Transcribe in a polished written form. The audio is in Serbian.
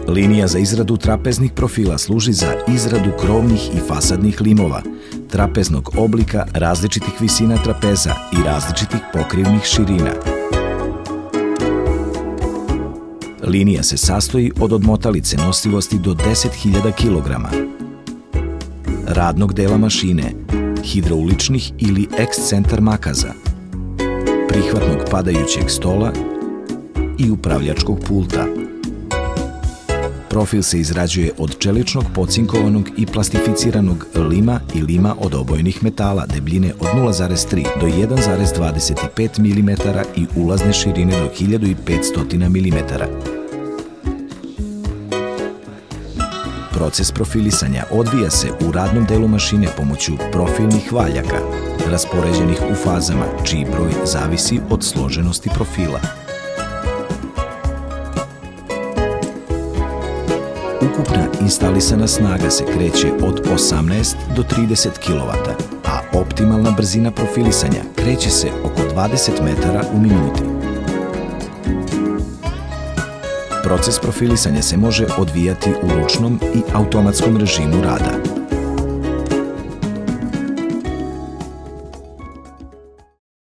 Linija za izradu trapeznih profila služi za izradu krovnih i fasadnih limova, trapeznog oblika, različitih visina trapeza i različitih pokrivnih širina. Linija se sastoji od odmotalice nosivosti do 10.000 kg, radnog dela mašine, hidrauličnih ili ekscentar makaza, prihvatnog padajućeg stola i upravljačkog pulta. Profil se izrađuje od čeličnog pocinkovanog i plastificiranog lima i lima od obojenih metala debljine od 0,3 do 1,25 mm i ulazne širine do 1500 mm. Proces profilisanja odvija se u radnom delu mašine pomoću profilnih valjaka, raspoređenih u fazama, čiji broj zavisi od složenosti profila. Ukupna instalisana snaga se kreće od 18 do 30 kW, a optimalna brzina profilisanja kreće se oko 20 metara u minuti. Proces profilisanja se može odvijati u ručnom i automatskom režimu rada.